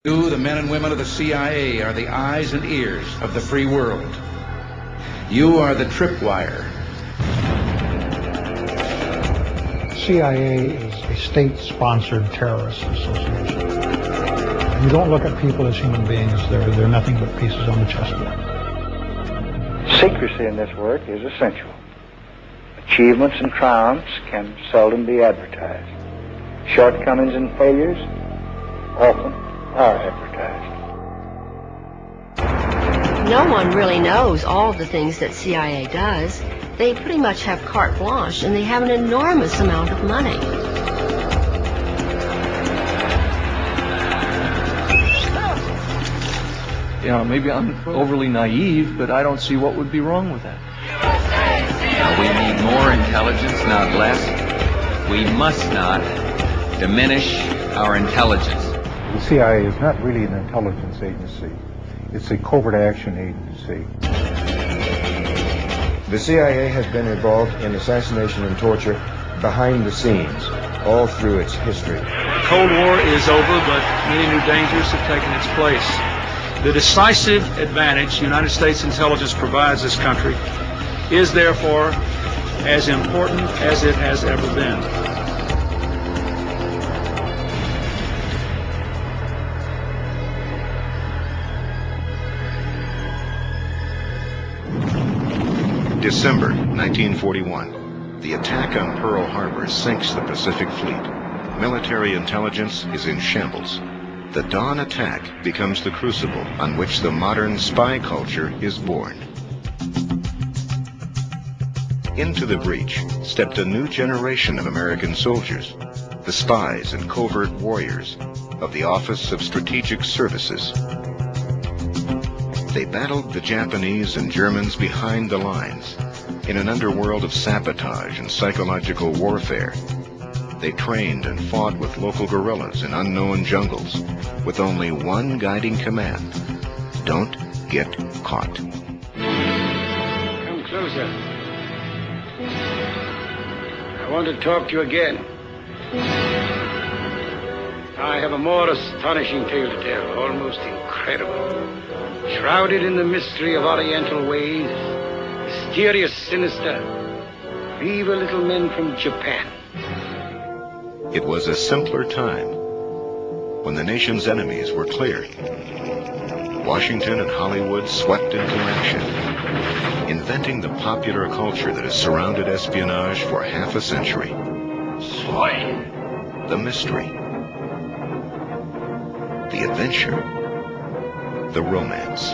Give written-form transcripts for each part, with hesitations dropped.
You, the men and women of the CIA, are the eyes and ears of the free world. You are the tripwire. CIA is a state-sponsored terrorist association. You don't look at people as human beings. They're nothing but pieces on the chessboard. Secrecy in this work is essential. Achievements and triumphs can seldom be advertised. Shortcomings and failures often are advertised. No one really knows all of the things that CIA does. They pretty much have carte blanche, and they have an enormous amount of money. Yeah, maybe I'm overly naive, but I don't see what would be wrong with that. Now, we need more intelligence, not less. We must not diminish our intelligence. The CIA is not really an intelligence agency. It's a covert action agency. The CIA has been involved in assassination and torture behind the scenes, all through its history. The Cold War is over, but many new dangers have taken its place. The decisive advantage United States intelligence provides this country is therefore as important as it has ever been. December 1941. The attack on Pearl Harbor sinks the Pacific Fleet. Military intelligence is in shambles. The dawn attack becomes the crucible on which the modern spy culture is born. Into the breach stepped a new generation of American soldiers, the spies and covert warriors of the Office of Strategic Services. They battled the Japanese and Germans behind the lines in an underworld of sabotage and psychological warfare. They trained and fought with local guerrillas in unknown jungles with only one guiding command: don't get caught. Come closer. I want to talk to you again. I have a more astonishing tale to tell, almost incredible. Shrouded in the mystery of Oriental ways, mysterious, sinister, evil little men from Japan. It was a simpler time when the nation's enemies were clear. Washington and Hollywood swept into action, inventing the popular culture that has surrounded espionage for half a century. Spy. The mystery, the adventure, the romance,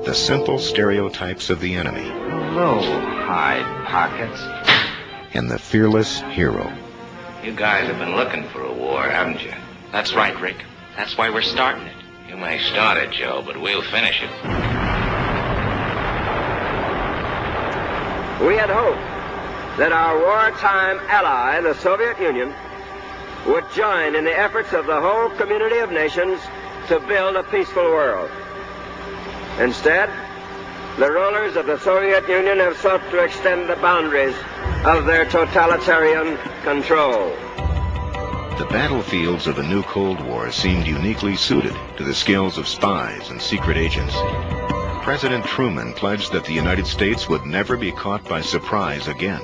the simple stereotypes of the enemy. Hello, hide pockets. And the fearless hero. You guys have been looking for a war, haven't you? That's right, Rick. That's why we're starting it. You may start it, Joe, but we'll finish it. We had hoped that our wartime ally, the Soviet Union, would join in the efforts of the whole community of nations to build a peaceful world. Instead, the rulers of the Soviet Union have sought to extend the boundaries of their totalitarian control. The battlefields of the new Cold War seemed uniquely suited to the skills of spies and secret agents. President Truman pledged that the United States would never be caught by surprise again.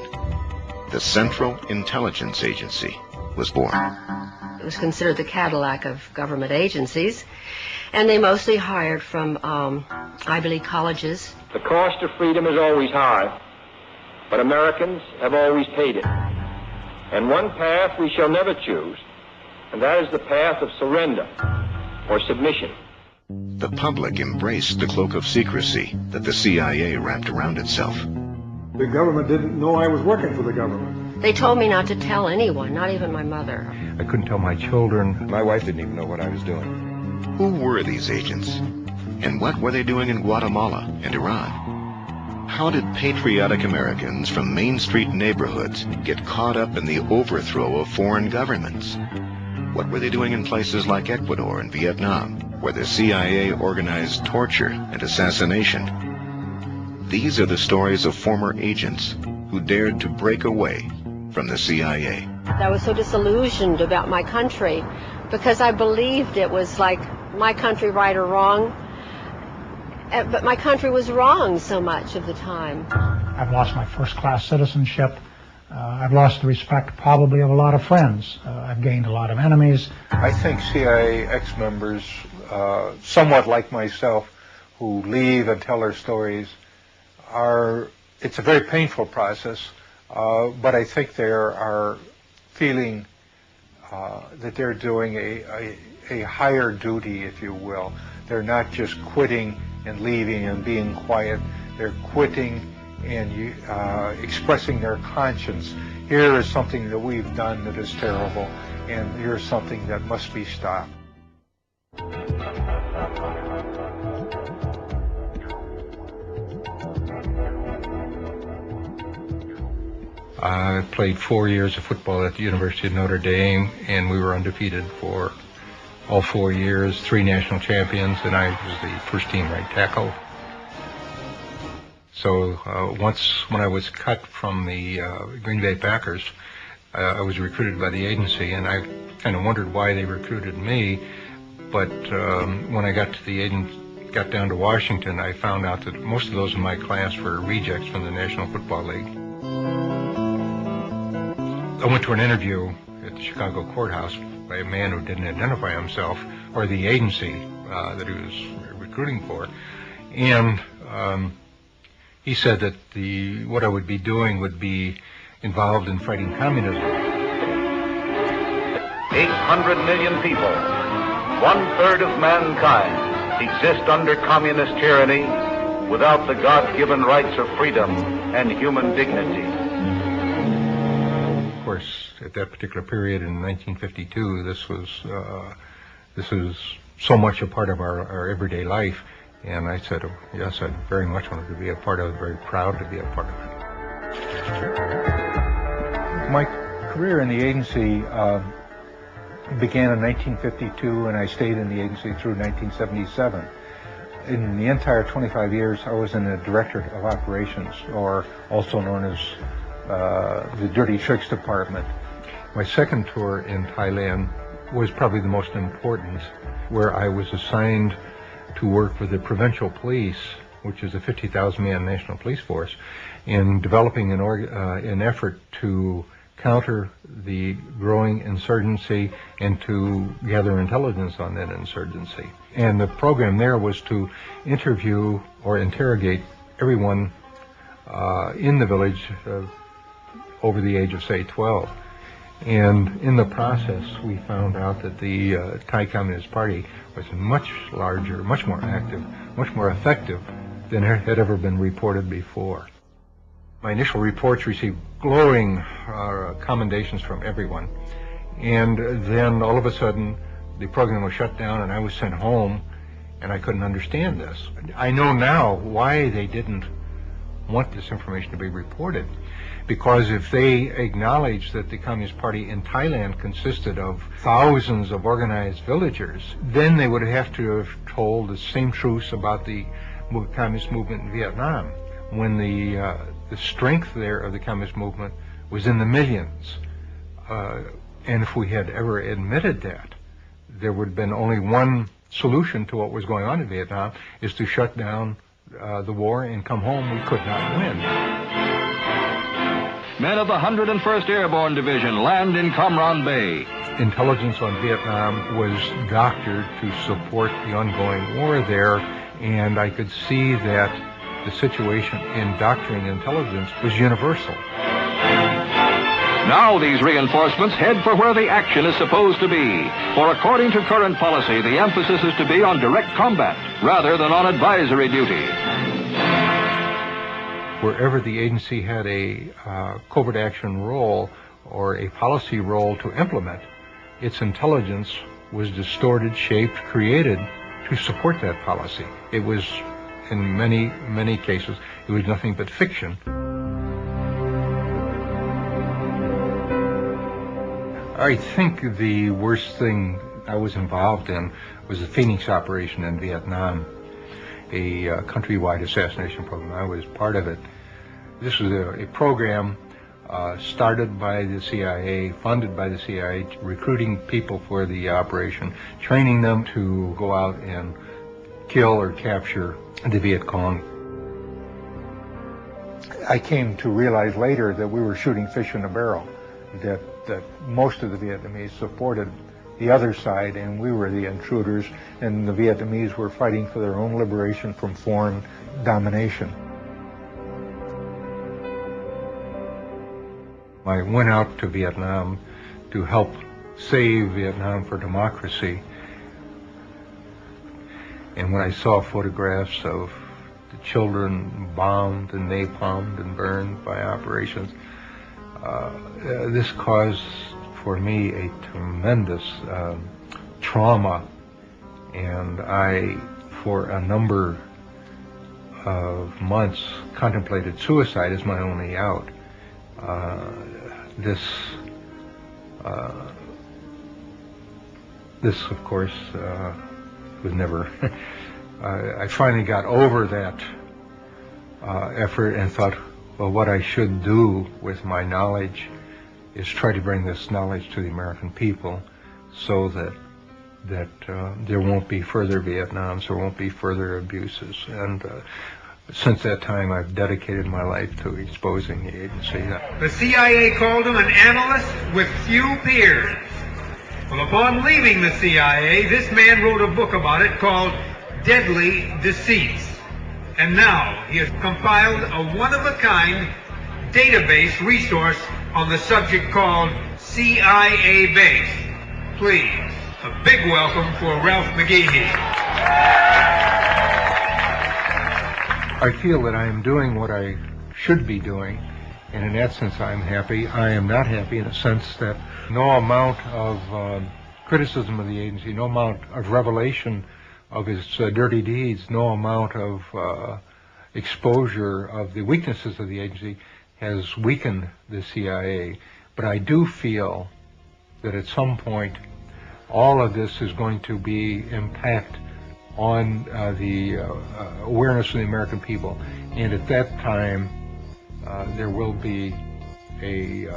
The Central Intelligence Agency was born. It was considered the Cadillac of government agencies, and they mostly hired from Ivy League colleges. The cost of freedom is always high, but Americans have always paid it. And one path we shall never choose, and that is the path of surrender or submission. The public embraced the cloak of secrecy that the CIA wrapped around itself. The government didn't know I was working for the government. They told me not to tell anyone, not even my mother. I couldn't tell my children. My wife didn't even know what I was doing. Who were these agents? And what were they doing in Guatemala and Iran? How did patriotic Americans from Main Street neighborhoods get caught up in the overthrow of foreign governments? What were they doing in places like Ecuador and Vietnam, where the CIA organized torture and assassination? These are the stories of former agents who dared to break away from the CIA. I was so disillusioned about my country because I believed it was like my country right or wrong. But my country was wrong so much of the time. I've lost my first-class citizenship. I've lost the respect probably of a lot of friends. I've gained a lot of enemies. I think CIA ex-members, somewhat like myself, who leave and tell their stories, it's a very painful process, but I think they are feeling that they're doing a higher duty, if you will. They're not just quitting and leaving and being quiet. They're quitting and expressing their conscience. Here is something that we've done that is terrible, and here's something that must be stopped. I played 4 years of football at the University of Notre Dame, and we were undefeated for all 4 years, 3 national champions, and I was the first team right tackle. So once when I was cut from the Green Bay Packers, I was recruited by the agency, and I kind of wondered why they recruited me. But when I got down to Washington, I found out that most of those in my class were rejects from the National Football League. I went to an interview at the Chicago courthouse by a man who didn't identify himself or the agency that he was recruiting for, and he said that what I would be doing would be involved in fighting communism. 800 million people, 1/3 of mankind, exist under communist tyranny without the God-given rights of freedom and human dignity. Of course, at that particular period in 1952, this was so much a part of our everyday life. And I said, oh, yes, I very much wanted to be a part of it, very proud to be a part of it. My career in the agency began in 1952, and I stayed in the agency through 1977. In the entire 25 years, I was in the Directorate of Operations, or also known as the Dirty Tricks Department. My second tour in Thailand was probably the most important, where I was assigned to work with the provincial police, which is a 50,000-man national police force, in developing an effort to counter the growing insurgency and to gather intelligence on that insurgency. And the program there was to interview or interrogate everyone in the village over the age of, say, 12. And in the process, we found out that the Thai Communist Party was much larger, much more active, much more effective than had ever been reported before. My initial reports received glowing commendations from everyone. And then all of a sudden, the program was shut down and I was sent home, and I couldn't understand this. I know now why they didn't want this information to be reported. Because if they acknowledged that the Communist Party in Thailand consisted of thousands of organized villagers, then they would have to have told the same truths about the communist movement in Vietnam, when the strength there of the communist movement was in the millions. And if we had ever admitted that, there would have been only one solution to what was going on in Vietnam, is to shut down the war and come home. We could not win. Men of the 101st Airborne Division land in Cam Ranh Bay. Intelligence on Vietnam was doctored to support the ongoing war there, and I could see that the situation in doctoring intelligence was universal. Now these reinforcements head for where the action is supposed to be. For according to current policy, the emphasis is to be on direct combat rather than on advisory duty. Wherever the agency had a covert action role or a policy role to implement, its intelligence was distorted, shaped, created to support that policy. It was, in many, many cases, it was nothing but fiction. I think the worst thing I was involved in was the Phoenix operation in Vietnam, a countrywide assassination program. I was part of it. This was a program started by the CIA, funded by the CIA, recruiting people for the operation, training them to go out and kill or capture the Viet Cong. I came to realize later that we were shooting fish in a barrel, that most of the Vietnamese supported the other side and we were the intruders, and the Vietnamese were fighting for their own liberation from foreign domination. I went out to Vietnam to help save Vietnam for democracy. And when I saw photographs of the children bombed and napalmed and burned by operations, this caused for me a tremendous trauma. And I, for a number of months, contemplated suicide as my only out. This, of course, was never. I finally got over that effort and thought, well, what I should do with my knowledge is try to bring this knowledge to the American people, so that there won't be further Vietnams, there won't be further abuses. And since that time, I've dedicated my life to exposing the agency. The CIA called him an analyst with few peers. Well, upon leaving the CIA, this man wrote a book about it called Deadly Deceits. And now he has compiled a one-of-a-kind database resource on the subject called CIA Base. Please, a big welcome for Ralph McGehee. I feel that I am doing what I should be doing, and in that sense I'm happy. I am not happy in the sense that no amount of criticism of the agency, no amount of revelation of its dirty deeds, no amount of exposure of the weaknesses of the agency has weakened the CIA. But I do feel that at some point all of this is going to be impact on the awareness of the American people, and at that time there will be an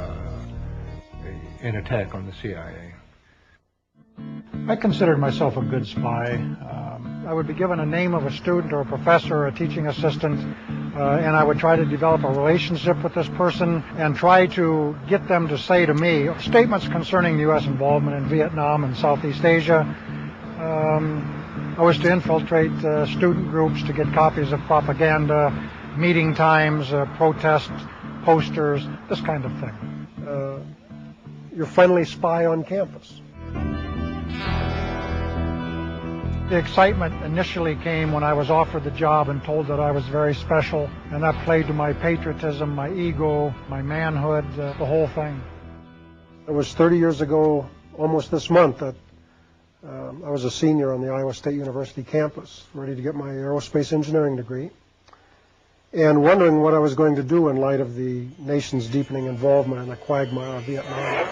attack on the CIA. I considered myself a good spy. I would be given a name of a student or a professor or a teaching assistant, and I would try to develop a relationship with this person and try to get them to say to me statements concerning the U.S. involvement in Vietnam and Southeast Asia. I was to infiltrate student groups to get copies of propaganda, meeting times, protest posters, this kind of thing. You're finally spy on campus. The excitement initially came when I was offered the job and told that I was very special, and that played to my patriotism, my ego, my manhood, the whole thing. It was 30 years ago, almost this month, that I was a senior on the Iowa State University campus, ready to get my aerospace engineering degree, and wondering what I was going to do in light of the nation's deepening involvement in the quagmire of Vietnam.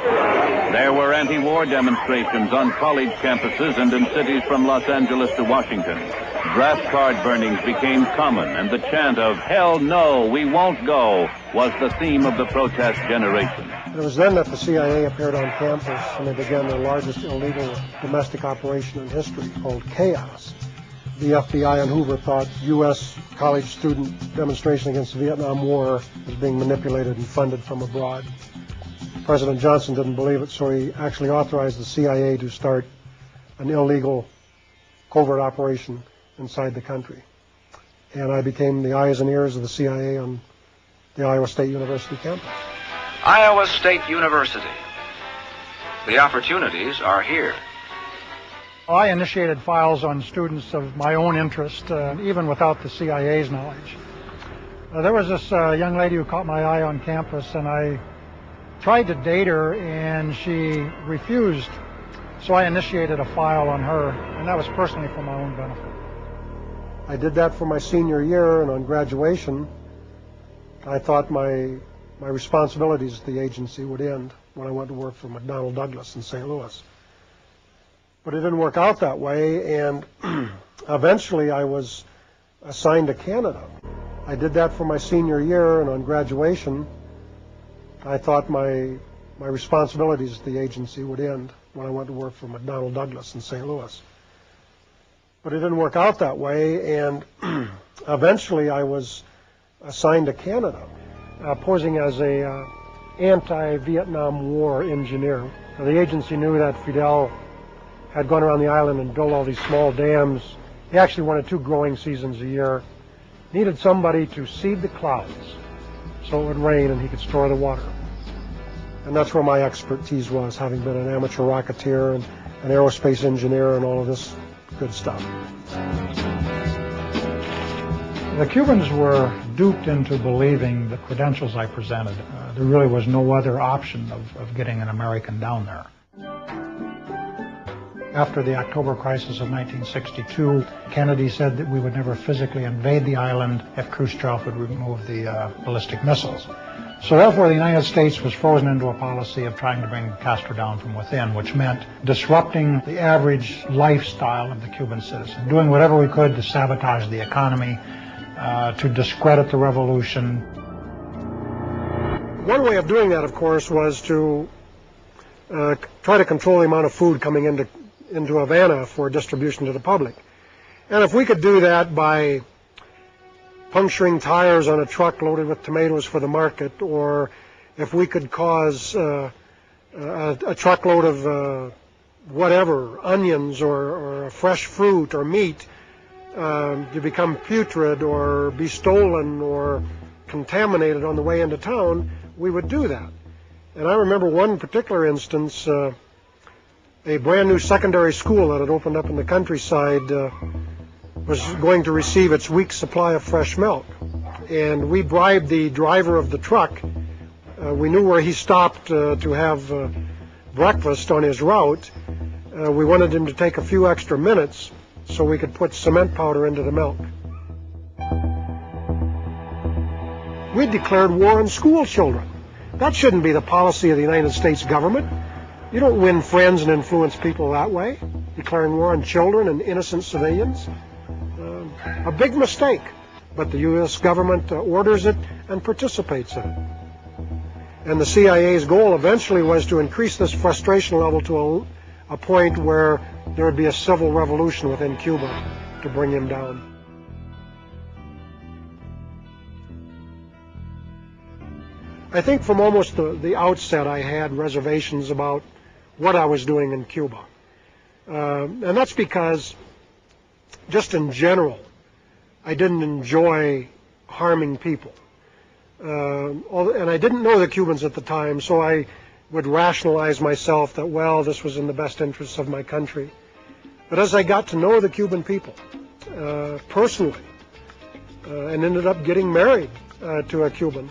There were anti-war demonstrations on college campuses and in cities from Los Angeles to Washington. Draft card burnings became common, and the chant of "Hell no, we won't go" was the theme of the protest generation. It was then that the CIA appeared on campus, and they began their largest illegal domestic operation in history, called Chaos. The FBI and Hoover thought U.S. college student demonstration against the Vietnam War was being manipulated and funded from abroad. President Johnson didn't believe it, so he actually authorized the CIA to start an illegal covert operation inside the country. And I became the eyes and ears of the CIA on the Iowa State University campus. Iowa State University. The opportunities are here. I initiated files on students of my own interest, even without the CIA's knowledge. There was this young lady who caught my eye on campus, and I tried to date her, and she refused. So I initiated a file on her, and that was personally for my own benefit. I did that for my senior year, and on graduation, I thought my responsibilities at the agency would end when I went to work for McDonnell Douglas in St. Louis. But it didn't work out that way, and eventually I was assigned to Canada. I did that for my senior year, and on graduation, I thought my responsibilities at the agency would end when I went to work for McDonnell Douglas in St. Louis. But it didn't work out that way, and eventually I was assigned to Canada, posing as a anti-Vietnam War engineer. Now, the agency knew that Fidel had gone around the island and built all these small dams. He actually wanted 2 growing seasons a year. Needed somebody to seed the clouds so it would rain and he could store the water. And that's where my expertise was, having been an amateur rocketeer and an aerospace engineer and all of this good stuff. The Cubans were duped into believing the credentials I presented. There really was no other option of getting an American down there. After the October crisis of 1962, Kennedy said that we would never physically invade the island if Khrushchev would remove the ballistic missiles. So therefore, the United States was frozen into a policy of trying to bring Castro down from within, which meant disrupting the average lifestyle of the Cuban citizen, doing whatever we could to sabotage the economy, to discredit the revolution. One way of doing that, of course, was to try to control the amount of food coming into Havana for distribution to the public. And if we could do that by puncturing tires on a truck loaded with tomatoes for the market, or if we could cause a truckload of whatever, onions or fresh fruit or meat to become putrid or be stolen or contaminated on the way into town, we would do that. And I remember one particular instance, a brand new secondary school that had opened up in the countryside was going to receive its week's supply of fresh milk. And we bribed the driver of the truck. We knew where he stopped to have breakfast on his route. We wanted him to take a few extra minutes so we could put cement powder into the milk. We declared war on school children. That shouldn't be the policy of the United States government. You don't win friends and influence people that way, declaring war on children and innocent civilians. A big mistake, but the U.S. government orders it and participates in it. And the CIA's goal eventually was to increase this frustration level to a point where there would be a civil revolution within Cuba to bring him down. I think from almost the outset I had reservations about what I was doing in Cuba. And that's because, just in general, I didn't enjoy harming people. And I didn't know the Cubans at the time, so I would rationalize myself that, well, this was in the best interests of my country. But as I got to know the Cuban people personally, and ended up getting married to a Cuban,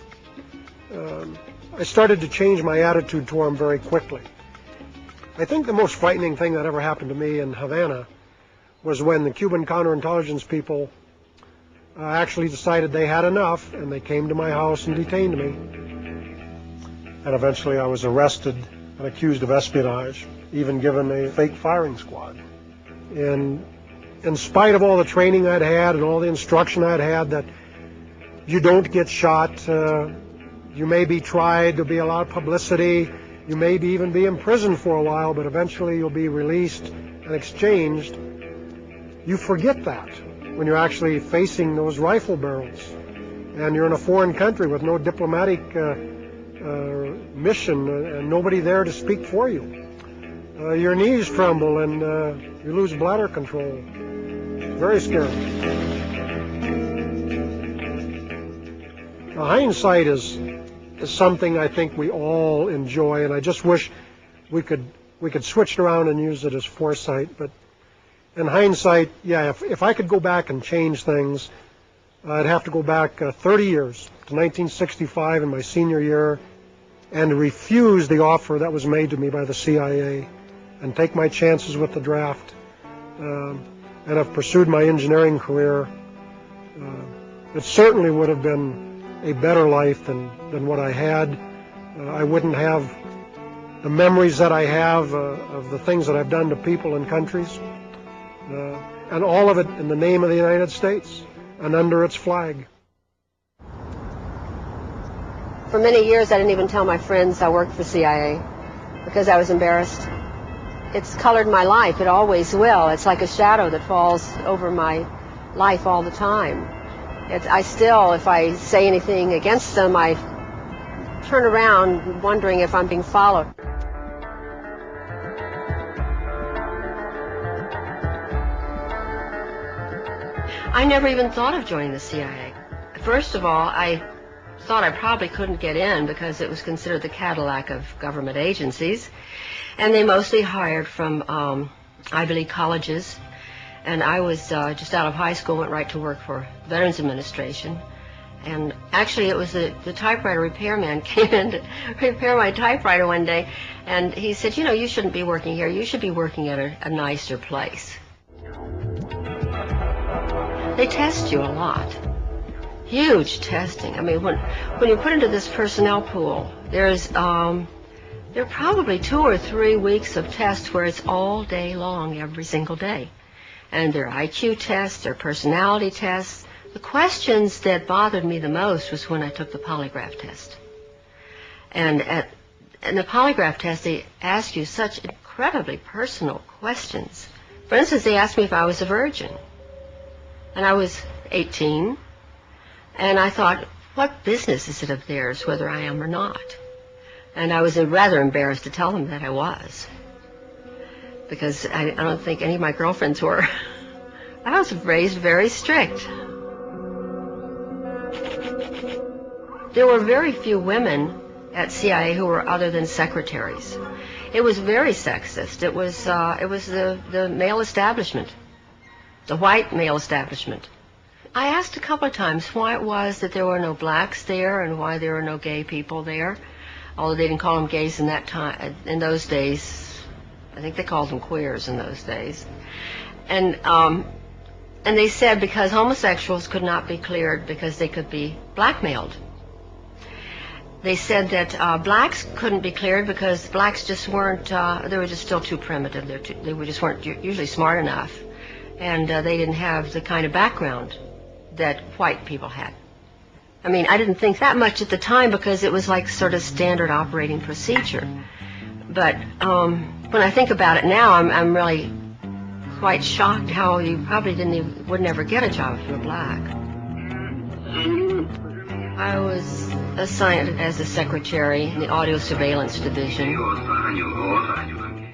I started to change my attitude toward them very quickly. I think the most frightening thing that ever happened to me in Havana was when the Cuban counterintelligence people actually decided they had enough, and they came to my house and detained me. And eventually I was arrested and accused of espionage, even given a fake firing squad. And in spite of all the training I'd had and all the instruction I'd had that you don't get shot, you may be tried, there'll be a lot of publicity, you may even be imprisoned for a while, but eventually you'll be released and exchanged. You forget that when you're actually facing those rifle barrels and you're in a foreign country with no diplomatic mission and nobody there to speak for you. Your knees tremble and you lose bladder control. Very scary. Now, hindsight is something I think we all enjoy, and I just wish we could switch it around and use it as foresight. But in hindsight, yeah, if I could go back and change things, I'd have to go back 30 years to 1965 in my senior year and refuse the offer that was made to me by the CIA and take my chances with the draft and have pursued my engineering career. It certainly would have been a better life than what I had. I wouldn't have the memories that I have of the things that I've done to people and countries, and all of it in the name of the United States and under its flag. For many years, I didn't even tell my friends I worked for CIA because I was embarrassed. It's colored my life. It always will. It's like a shadow that falls over my life all the time. I still, if I say anything against them, I turn around wondering if I'm being followed. I never even thought of joining the CIA. First of all, I thought I probably couldn't get in because it was considered the Cadillac of government agencies, and they mostly hired from Ivy League colleges, and I was just out of high school, went right to work for Veterans Administration, and actually it was the typewriter repairman came in to repair my typewriter one day, and he said, you know, you shouldn't be working here, you should be working at a nicer place. They test you a lot. Huge testing. I mean, when you put into this personnel pool, there are probably 2 or 3 weeks of tests where it's all day long, every single day. And there are IQ tests, there are personality tests. The questions that bothered me the most was when I took the polygraph test. And in the polygraph test, they ask you such incredibly personal questions. For instance, they asked me if I was a virgin. And I was 18, and I thought, what business is it of theirs whether I am or not? And I was rather embarrassed to tell them that I was, because I don't think any of my girlfriends were. I was raised very strict. There were very few women at CIA who were other than secretaries. It was very sexist. It was the male establishment. The white male establishment. I asked a couple of times why it was that there were no blacks there and why there were no gay people there, although they didn't call them gays in that time. In those days, I think they called them queers in those days. And they said because homosexuals could not be cleared because they could be blackmailed. They said that blacks couldn't be cleared because blacks just weren't, they were just still too primitive. They just weren't usually smart enough. And they didn't have the kind of background that white people had. I mean, I didn't think that much at the time because it was like sort of standard operating procedure. But when I think about it now, I'm really quite shocked how you probably would never get a job if you were black. I was assigned as a secretary in the audio surveillance division.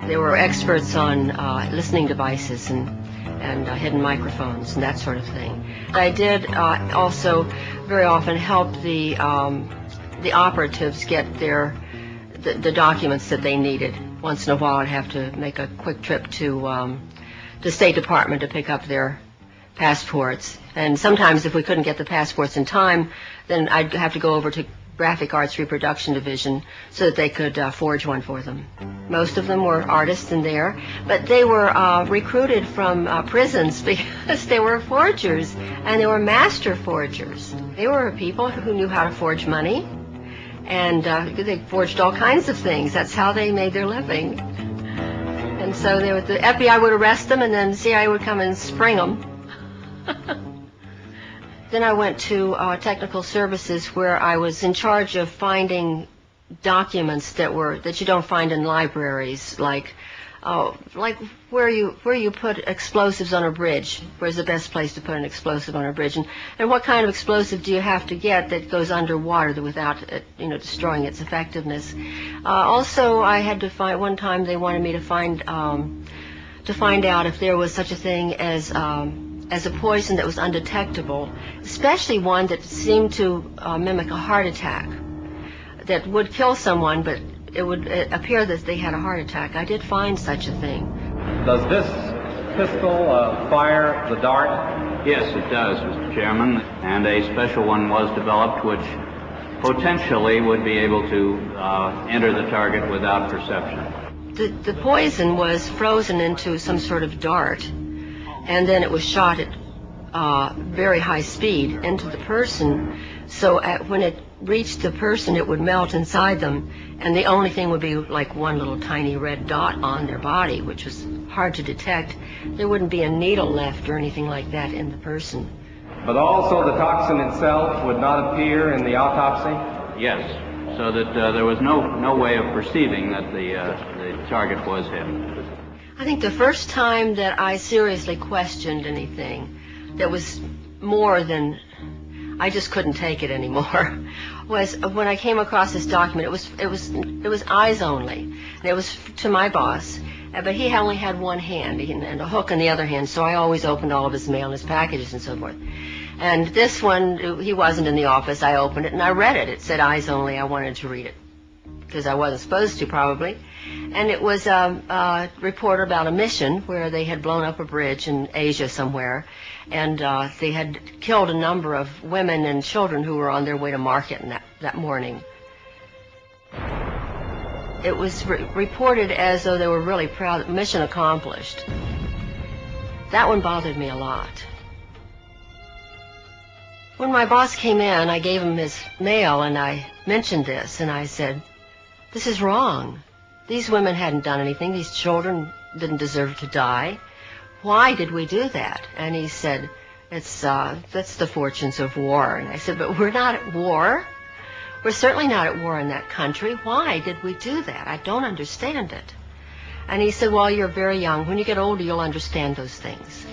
They were experts on listening devices and hidden microphones and that sort of thing. I did also very often help the operatives get the documents that they needed. Once in a while, I'd have to make a quick trip to the State Department to pick up their passports. And sometimes, if we couldn't get the passports in time, then I'd have to go over to Graphic Arts Reproduction Division so that they could forge one for them. Most of them were artists in there, but they were recruited from prisons because they were forgers, and they were master forgers. They were people who knew how to forge money, and they forged all kinds of things. That's how they made their living. And so the FBI would arrest them, and then the CIA would come and spring them. Then I went to technical services, where I was in charge of finding documents that you don't find in libraries, like where you put explosives on a bridge. Where's the best place to put an explosive on a bridge, and what kind of explosive do you have to get that goes underwater without destroying its effectiveness. Also, I had to find, one time they wanted me to find out if there was such a thing as a poison that was undetectable, especially one that seemed to mimic a heart attack, that would kill someone, but it would appear that they had a heart attack. I did find such a thing. Does this pistol fire the dart? Yes, it does, Mr. Chairman, and a special one was developed which potentially would be able to enter the target without perception. The poison was frozen into some sort of dart, and then it was shot at very high speed into the person, so when it reached the person, it would melt inside them, and the only thing would be like one little tiny red dot on their body, which was hard to detect. There wouldn't be a needle left or anything like that in the person. But also the toxin itself would not appear in the autopsy? Yes, so that there was no way of perceiving that the target was hit. I think the first time that I seriously questioned anything that was more than I just couldn't take it anymore was when I came across this document. It was eyes only, and it was to my boss, but he only had one hand and a hook in the other hand, so I always opened all of his mail and his packages and so forth. And this one, he wasn't in the office. I opened it and I read it. It said eyes only. I wanted to read it because I wasn't supposed to, probably. And it was a report about a mission where they had blown up a bridge in Asia somewhere, and they had killed a number of women and children who were on their way to market that morning. It was reported as though they were really proud, mission accomplished. That one bothered me a lot. When my boss came in, I gave him his mail and I mentioned this, and I said, "This is wrong. These women hadn't done anything. These children didn't deserve to die. Why did we do that?" And he said, "That's the fortunes of war." And I said, "But we're not at war. We're certainly not at war in that country. Why did we do that? I don't understand it." And he said, "Well, you're very young. When you get older, you'll understand those things."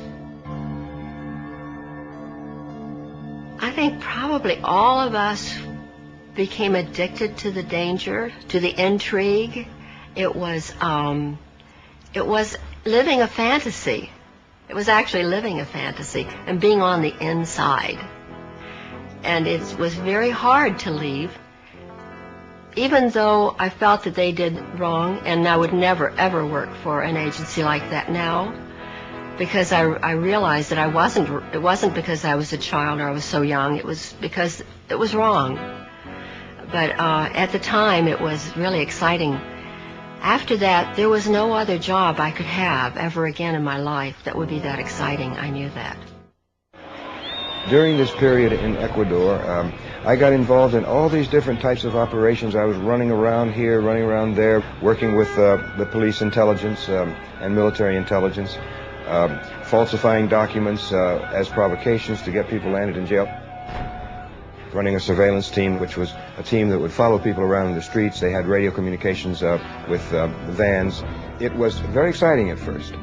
I think probably all of us became addicted to the danger, to the intrigue. It was living a fantasy. It was actually living a fantasy and being on the inside. And it was very hard to leave, even though I felt that they did wrong, and I would never, ever work for an agency like that now, because I realized that it wasn't because I was a child or I was so young. It was because it was wrong. But at the time, it was really exciting. After that, there was no other job I could have ever again in my life that would be that exciting. I knew that. During this period in Ecuador, I got involved in all these different types of operations. I was running around here, running around there, working with the police intelligence and military intelligence, falsifying documents as provocations to get people landed in jail. Running a surveillance team, which was a team that would follow people around in the streets. They had radio communications with vans. It was very exciting at first.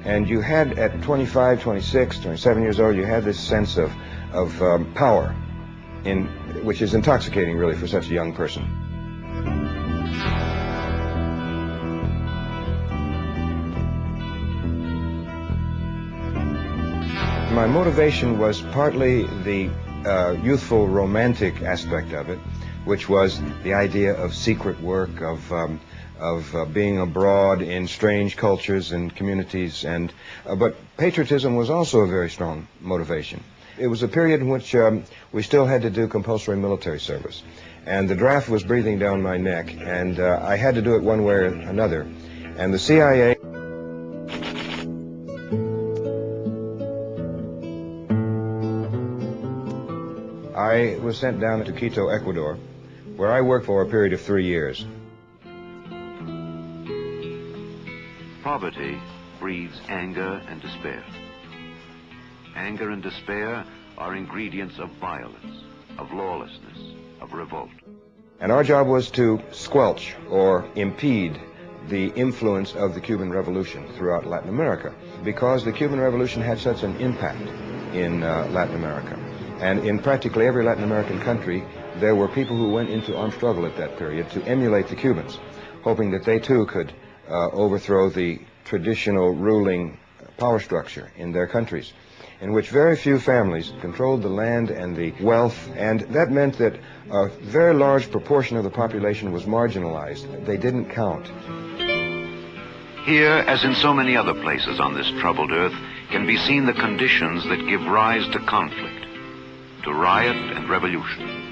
And you had, at 25, 26, 27 years old, you had this sense of power, which is intoxicating, really, for such a young person. My motivation was partly the youthful romantic aspect of it, which was the idea of secret work, of being abroad in strange cultures and communities, but patriotism was also a very strong motivation. It was a period in which we still had to do compulsory military service, and the draft was breathing down my neck, and I had to do it one way or another. And the CIA I was sent down to Quito, Ecuador, where I worked for a period of 3 years. Poverty breeds anger and despair. Anger and despair are ingredients of violence, of lawlessness, of revolt. And our job was to squelch or impede the influence of the Cuban Revolution throughout Latin America, because the Cuban Revolution had such an impact in Latin America. And in practically every Latin American country, there were people who went into armed struggle at that period to emulate the Cubans, hoping that they too could overthrow the traditional ruling power structure in their countries, in which very few families controlled the land and the wealth, and that meant that a very large proportion of the population was marginalized. They didn't count. Here, as in so many other places on this troubled earth, can be seen the conditions that give rise to conflict, to riot and revolution.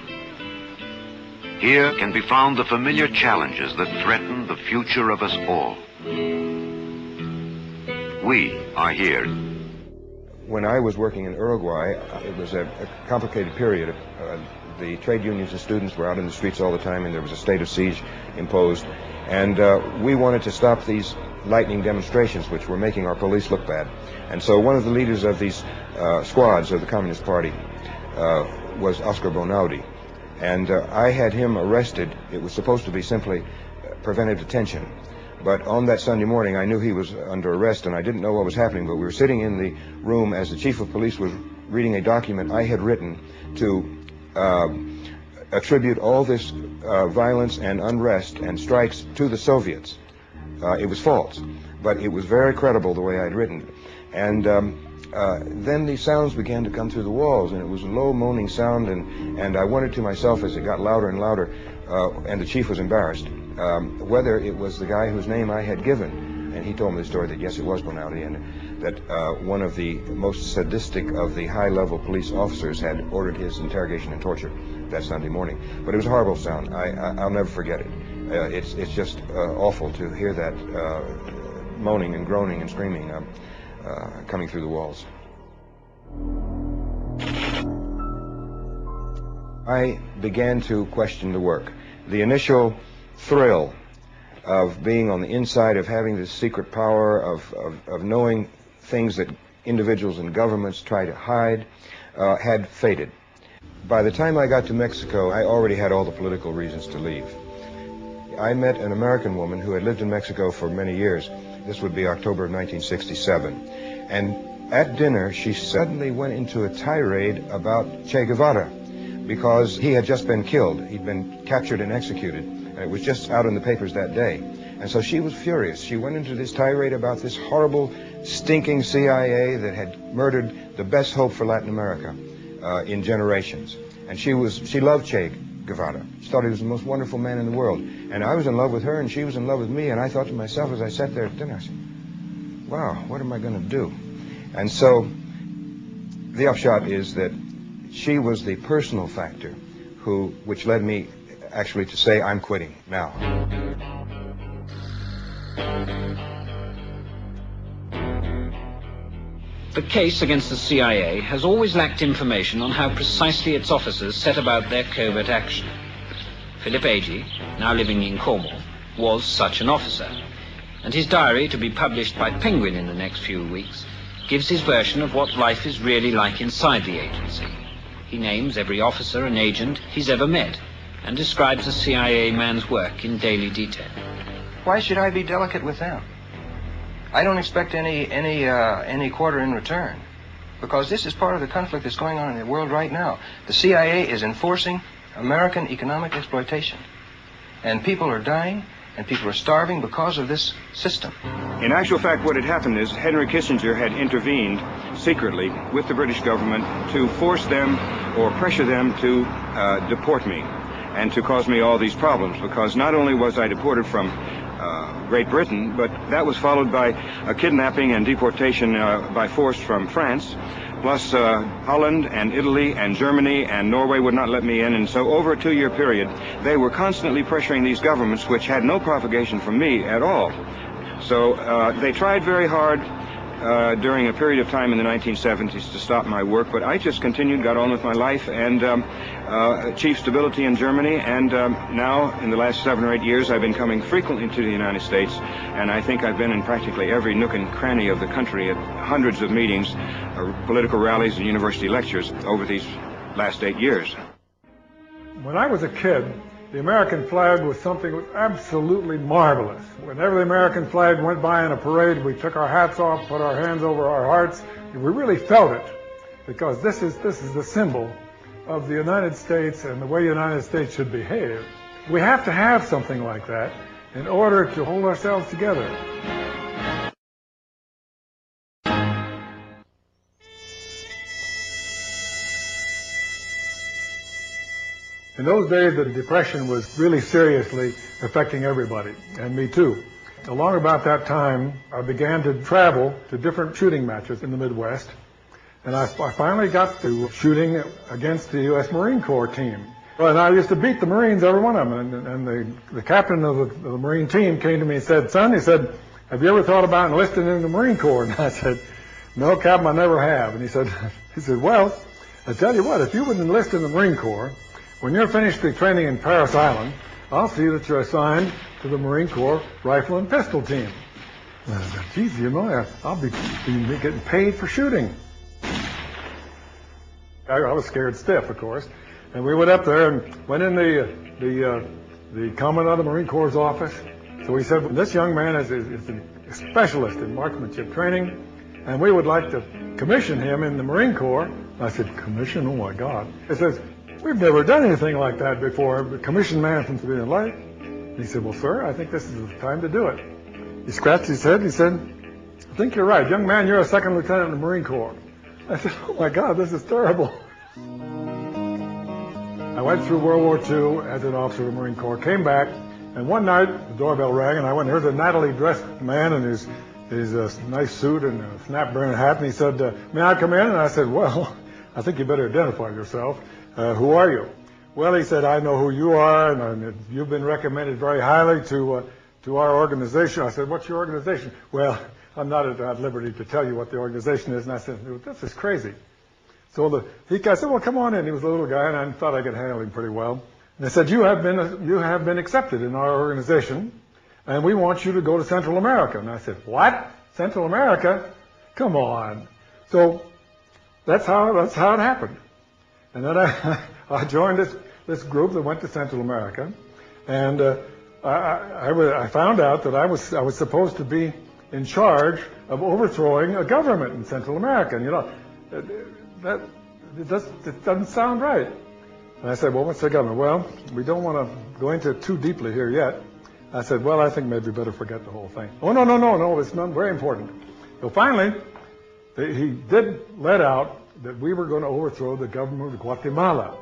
Here can be found the familiar challenges that threaten the future of us all. We are here. When I was working in Uruguay, it was a complicated period. The trade unions and students were out in the streets all the time, and there was a state of siege imposed. And we wanted to stop these lightning demonstrations, which were making our police look bad. And so one of the leaders of these squads of the Communist Party was Oscar Bonaudi. And I had him arrested. It was supposed to be simply preventive detention. But on that Sunday morning, I knew he was under arrest, and I didn't know what was happening. But we were sitting in the room as the chief of police was reading a document I had written to attribute all this violence and unrest and strikes to the Soviets. It was false, but it was very credible the way I'd written it. And then the sounds began to come through the walls, and it was a low moaning sound, and I wondered to myself as it got louder and louder, and the chief was embarrassed, whether it was the guy whose name I had given. And he told me the story that yes, it was Bonaldi, and that one of the most sadistic of the high-level police officers had ordered his interrogation and torture that Sunday morning. But it was a horrible sound. I'll never forget it. It's just awful to hear that moaning and groaning and screaming coming through the walls. I began to question the work. The initial thrill of being on the inside, of having this secret power, of knowing things that individuals and governments try to hide, had faded. By the time I got to Mexico, I already had all the political reasons to leave. I met an American woman who had lived in Mexico for many years. This would be October of 1967. And at dinner, she suddenly went into a tirade about Che Guevara because he had just been killed. He'd been captured and executed. And it was just out in the papers that day. And so she was furious. She went into this tirade about this horrible, stinking CIA that had murdered the best hope for Latin America in generations. And she loved Che Guevara. She thought he was the most wonderful man in the world. And I was in love with her, and she was in love with me. And I thought to myself as I sat there at dinner, I said, wow, what am I going to do? And so the upshot is that she was the personal factor which led me actually to say, I'm quitting now. The case against the CIA has always lacked information on how precisely its officers set about their covert action. Philip Agee, now living in Cornwall, was such an officer, and his diary, to be published by Penguin in the next few weeks, gives his version of what life is really like inside the agency. He names every officer and agent he's ever met, and describes the CIA man's work in daily detail. Why should I be delicate with them? I don't expect any quarter in return, because this is part of the conflict that's going on in the world right now. The CIA is enforcing American economic exploitation, and people are dying, and people are starving because of this system. In actual fact, what had happened is Henry Kissinger had intervened secretly with the British government to force them or pressure them to deport me and to cause me all these problems, because not only was I deported from Great Britain, but that was followed by a kidnapping and deportation by force from France, plus Holland and Italy and Germany and Norway would not let me in. And so over a 2-year period, they were constantly pressuring these governments, which had no propagation from me at all. So they tried very hard during a period of time in the 1970s to stop my work, but I just continued, got on with my life, and achieved stability in Germany. And now, in the last 7 or 8 years, I've been coming frequently to the United States, and I think I've been in practically every nook and cranny of the country at hundreds of meetings, political rallies, and university lectures over these last 8 years. When I was a kid, the American flag was something that was absolutely marvelous. Whenever the American flag went by in a parade, we took our hats off, put our hands over our hearts, and we really felt it, because this is the symbol of the United States and the way the United States should behave. We have to have something like that in order to hold ourselves together. In those days, the Depression was really seriously affecting everybody, and me too. Along about that time, I began to travel to different shooting matches in the Midwest, and I finally got to shooting against the U.S. Marine Corps team. And I used to beat the Marines, every one of them, and the captain of the Marine team came to me and said, "Son," he said, "have you ever thought about enlisting in the Marine Corps?" And I said, "No, Captain, I never have." And he said, "Well, I tell you what, if you would enlist in the Marine Corps, when you're finished the training in Paris Island, I'll see that you're assigned to the Marine Corps rifle and pistol team." And I said, "Geez, you know, I'll be getting paid for shooting." I was scared stiff, of course. And we went up there and went in the Commandant of the Marine Corps' office. So he said, well, this young man is a specialist in marksmanship training, and we would like to commission him in the Marine Corps. I said, commission? Oh, my God. He says, we've never done anything like that before. Commission man from civilian life. And he said, well, sir, I think this is the time to do it. He scratched his head. He said, I think you're right. Young man, you're a second lieutenant in the Marine Corps. I said, oh, my God, this is terrible. I went through World War II as an officer of the Marine Corps, came back, and one night the doorbell rang, and I went, here's a nattily dressed man in his nice suit and a snap-brim hat, and he said, may I come in? And I said, well, I think you better identify yourself. Who are you? Well, he said, I know who you are, and you've been recommended very highly to our organization. I said, what's your organization? Well, I'm not at liberty to tell you what the organization is. And I said, this is crazy. So he said, well, come on in. He was a little guy, and I thought I could handle him pretty well. And they said, you have been accepted in our organization, and we want you to go to Central America. And I said, what? Central America? Come on. So that's how it happened. And then I joined this group that went to Central America, and I found out that I was supposed to be in charge of overthrowing a government in Central America. And, you know, it doesn't sound right. And I said, well, what's the government? Well, we don't want to go into it too deeply here yet. I said, well, I think maybe we better forget the whole thing. Oh, no, it's not very important. So finally, he did let out that we were going to overthrow the government of Guatemala.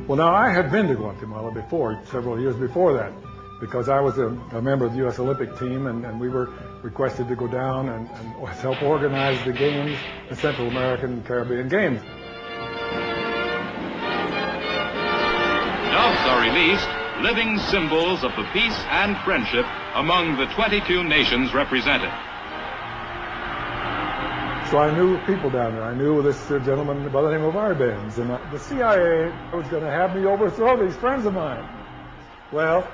Well, now, I had been to Guatemala before, several years before that, because I was a member of the U.S. Olympic team, and we were requested to go down and help organize the games, the Central American and Caribbean Games. Doves are released, living symbols of the peace and friendship among the 22 nations represented. So I knew people down there. I knew this gentleman by the name of Arbenz, and the CIA was going to have me overthrow these friends of mine. Well,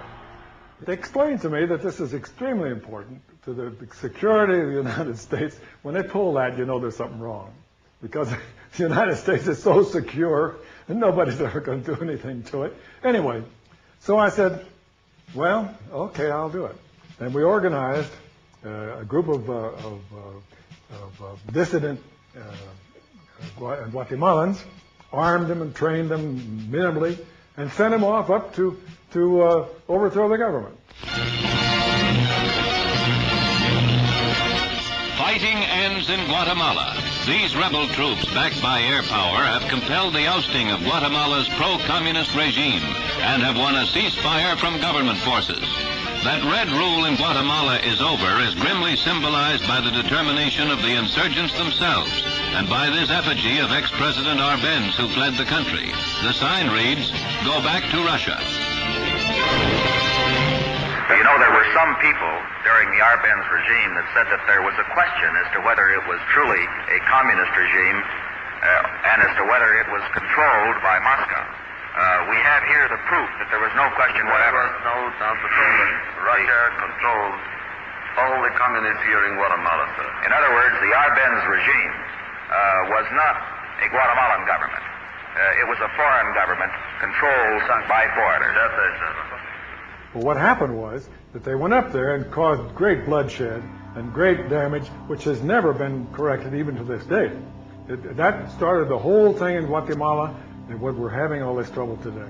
they explained to me that this is extremely important to the security of the United States. When they pull that, you know there's something wrong, because the United States is so secure, and nobody's ever going to do anything to it. Anyway, so I said, well, okay, I'll do it. And we organized a group of dissident Guatemalans, armed them and trained them minimally, and sent them off up to overthrow the government. Fighting ends in Guatemala. These rebel troops, backed by air power, have compelled the ousting of Guatemala's pro-communist regime and have won a ceasefire from government forces. That red rule in Guatemala is over is grimly symbolized by the determination of the insurgents themselves and by this effigy of ex-President Arbenz, who fled the country. The sign reads, "Go back to Russia." You know, there were some people during the Arbenz regime that said that there was a question as to whether it was truly a communist regime and as to whether it was controlled by Moscow. We have here the proof that there was no question whatever. There was no doubt at all. Russia controlled all the communists here in Guatemala, sir. In other words, the Arbenz regime was not a Guatemalan government. It was a foreign government controlled by foreigners. That's it, sir. Well, what happened was that they went up there and caused great bloodshed and great damage, which has never been corrected even to this day. That started the whole thing in Guatemala, and what we're having all this trouble today.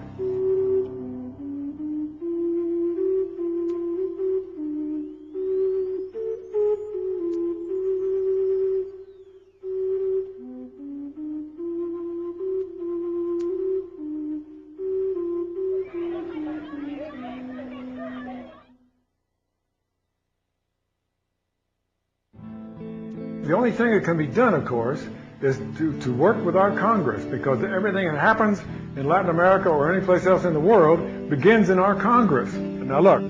The only thing that can be done, of course, is to work with our Congress, because everything that happens in Latin America or any place else in the world begins in our Congress. Now look,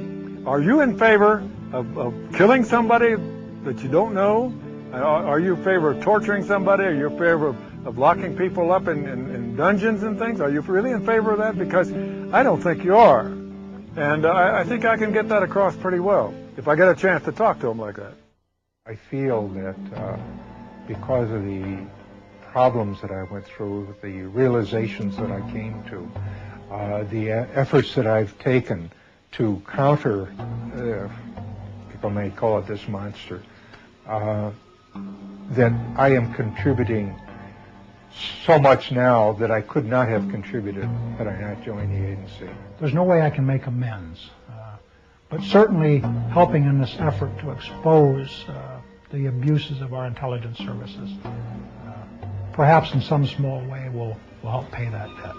are you in favor of killing somebody that you don't know? Are you in favor of torturing somebody? Are you in favor of locking people up in dungeons and things? Are you really in favor of that? Because I don't think you are. And I think I can get that across pretty well if I get a chance to talk to them like that. I feel that because of the problems that I went through, the realizations that I came to, the efforts that I've taken to counter, people may call it this monster, that I am contributing so much now that I could not have contributed had I not joined the agency. There's no way I can make amends, but certainly helping in this effort to expose the abuses of our intelligence services, perhaps in some small way will help pay that debt.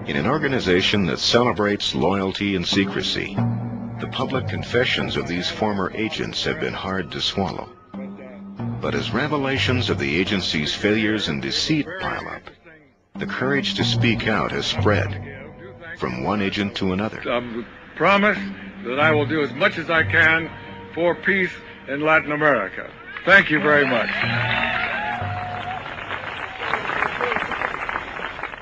In an organization that celebrates loyalty and secrecy, the public confessions of these former agents have been hard to swallow. But as revelations of the agency's failures and deceit pile up, the courage to speak out has spread from one agent to another. I promise that I will do as much as I can for peace in Latin America. Thank you very much.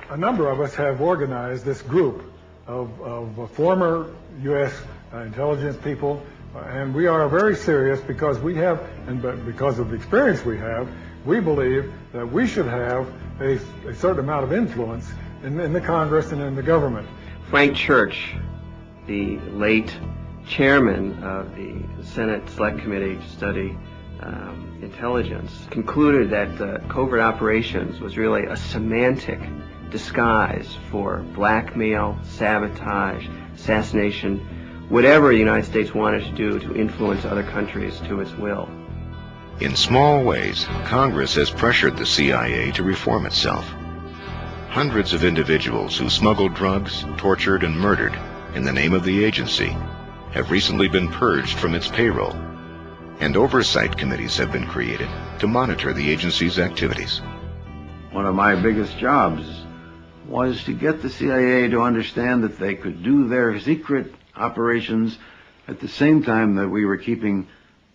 A number of us have organized this group of former U.S. Intelligence people, and we are very serious because we have, and because of the experience we have, we believe that we should have a certain amount of influence in the Congress and in the government. Frank Church, the late chairman of the Senate Select Committee to study intelligence, concluded that covert operations was really a semantic disguise for blackmail, sabotage, assassination, whatever the United States wanted to do to influence other countries to its will. In small ways, Congress has pressured the CIA to reform itself. Hundreds of individuals who smuggled drugs, tortured, and murdered in the name of the agency have recently been purged from its payroll, and oversight committees have been created to monitor the agency's activities. One of my biggest jobs was to get the CIA to understand that they could do their secret operations at the same time that we were keeping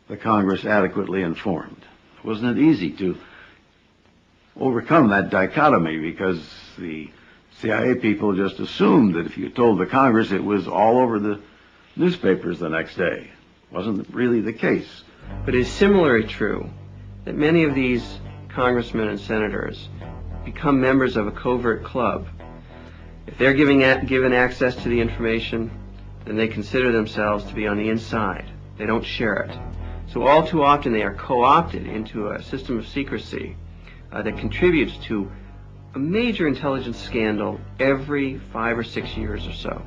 the Congress adequately informed. Wasn't it easy to overcome that dichotomy, because the CIA people just assumed that if you told the Congress, it was all over the newspapers the next day. Wasn't really the case. But it is similarly true that many of these congressmen and senators become members of a covert club. If they're given access to the information, then they consider themselves to be on the inside. They don't share it. So all too often they are co-opted into a system of secrecy that contributes to a major intelligence scandal every 5 or 6 years or so.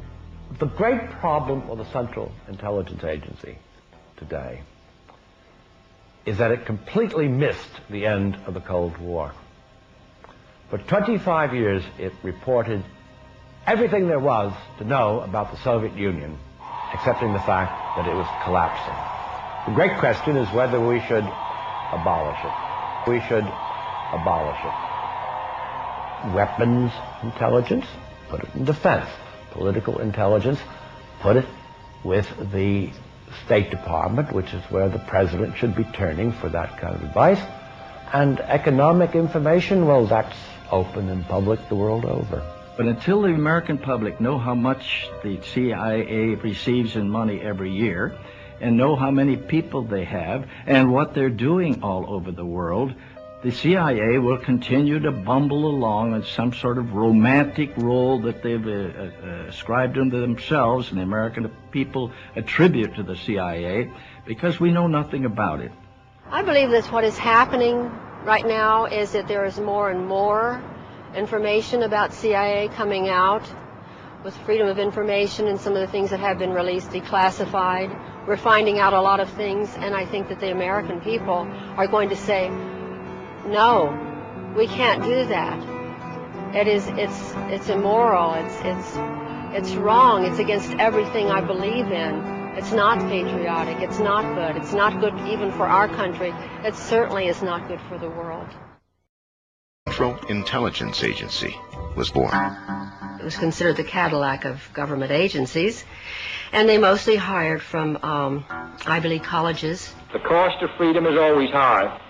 The great problem of the Central Intelligence Agency today is that it completely missed the end of the Cold War. For 25 years, it reported everything there was to know about the Soviet Union, accepting the fact that it was collapsing. The great question is whether we should abolish it. We should abolish it. Weapons intelligence, put it in defense. Political intelligence, put it with the State Department, which is where the president should be turning for that kind of advice. And economic information, well, that's open and public the world over. But until the American public know how much the CIA receives in money every year, and know how many people they have, and what they're doing all over the world, the CIA will continue to bumble along in some sort of romantic role that they've ascribed unto themselves, and the American people attribute to the CIA, because we know nothing about it. I believe that what is happening right now is that there is more and more information about CIA coming out with freedom of information, and some of the things that have been released declassified. We're finding out a lot of things, and I think that the American people are going to say, no, we can't do that. It's immoral. It's wrong. It's against everything I believe in. It's not patriotic. It's not good. It's not good even for our country. It certainly is not good for the world. Central Intelligence Agency was born. It was considered the Cadillac of government agencies, and they mostly hired from Ivy League colleges. The cost of freedom is always high,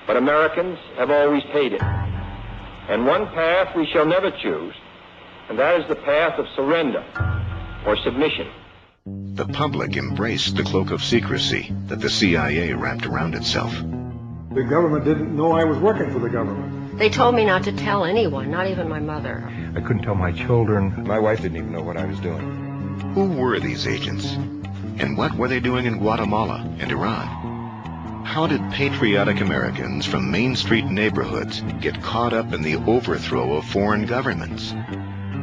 but Americans have always paid it. And one path we shall never choose, and that is the path of surrender or submission. The public embraced the cloak of secrecy that the CIA wrapped around itself. The government didn't know I was working for the government. They told me not to tell anyone, not even my mother. I couldn't tell my children. My wife didn't even know what I was doing. Who were these agents? And what were they doing in Guatemala and Iran? How did patriotic Americans from Main Street neighborhoods get caught up in the overthrow of foreign governments?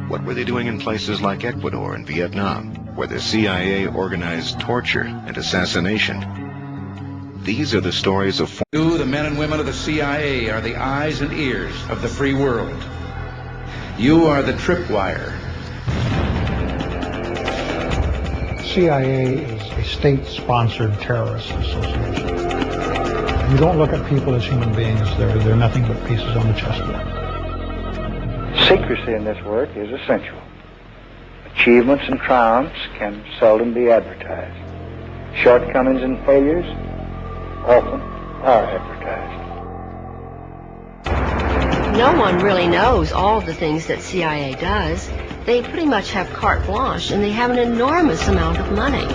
What were they doing in places like Ecuador and Vietnam, where the CIA organized torture and assassination? These are the stories of... You, the men and women of the CIA, are the eyes and ears of the free world. You are the tripwire. CIA is a state-sponsored terrorist association. You don't look at people as human beings. They're nothing but pieces on the chessboard. Secrecy in this work is essential. Achievements and triumphs can seldom be advertised. Shortcomings and failures often are advertised. No one really knows all of the things that CIA does. They pretty much have carte blanche, and they have an enormous amount of money.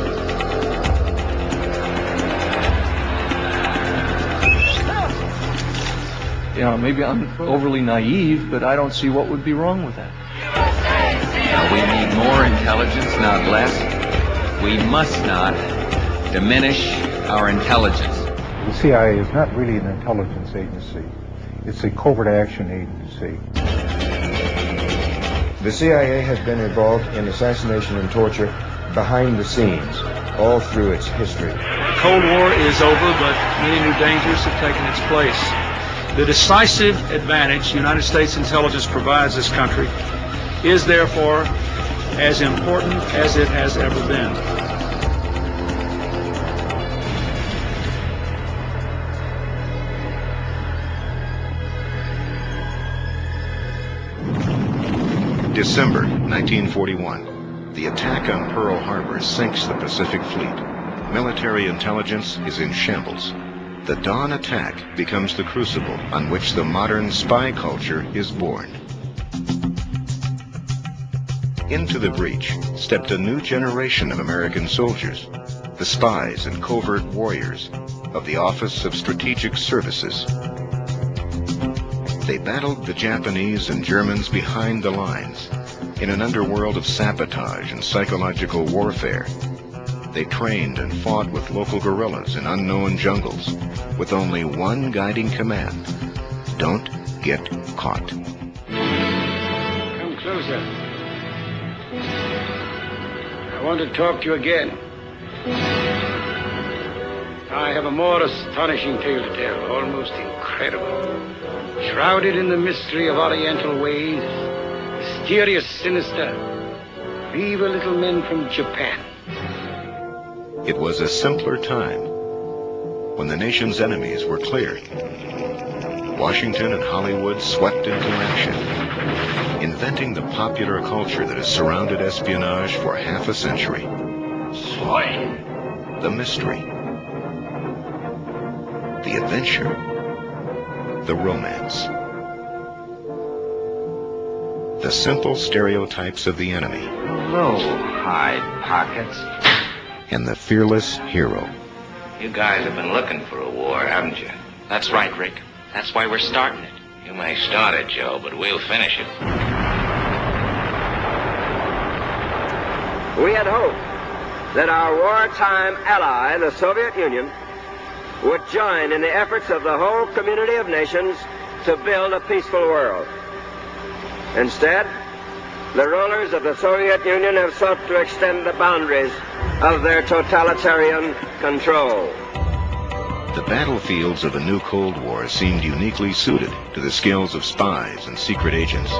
Yeah, maybe I'm overly naive, but I don't see what would be wrong with that. Now, we need more intelligence, not less. We must not diminish our intelligence. The CIA is not really an intelligence agency. It's a covert action agency. The CIA has been involved in assassination and torture behind the scenes, all through its history. The Cold War is over, but many new dangers have taken its place. The decisive advantage the United States intelligence provides this country is therefore as important as it has ever been. December 1941. The attack on Pearl Harbor sinks the Pacific Fleet. Military intelligence is in shambles. The dawn attack becomes the crucible on which the modern spy culture is born. Into the breach stepped a new generation of American soldiers, the spies and covert warriors of the Office of Strategic Services. They battled the Japanese and Germans behind the lines in an underworld of sabotage and psychological warfare. They trained and fought with local guerrillas in unknown jungles with only one guiding command: don't get caught. Come closer. I want to talk to you again. I have a more astonishing tale to tell, almost incredible. Shrouded in the mystery of Oriental ways, mysterious, sinister, evil little men from Japan. It was a simpler time when the nation's enemies were clear. Washington and Hollywood swept into action, inventing the popular culture that has surrounded espionage for half a century. Spy. The mystery. The adventure. The romance. The simple stereotypes of the enemy. Hello, hide pockets. And the fearless hero. You guys have been looking for a war, haven't you? That's right, Rick. That's why we're starting it. You may start it, Joe, but we'll finish it. We had hoped that our wartime ally, the Soviet Union, would join in the efforts of the whole community of nations to build a peaceful world. Instead, the rulers of the Soviet Union have sought to extend the boundaries of their totalitarian control. The battlefields of the new Cold War seemed uniquely suited to the skills of spies and secret agents.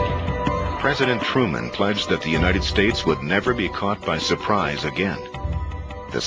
President Truman pledged that the United States would never be caught by surprise again. The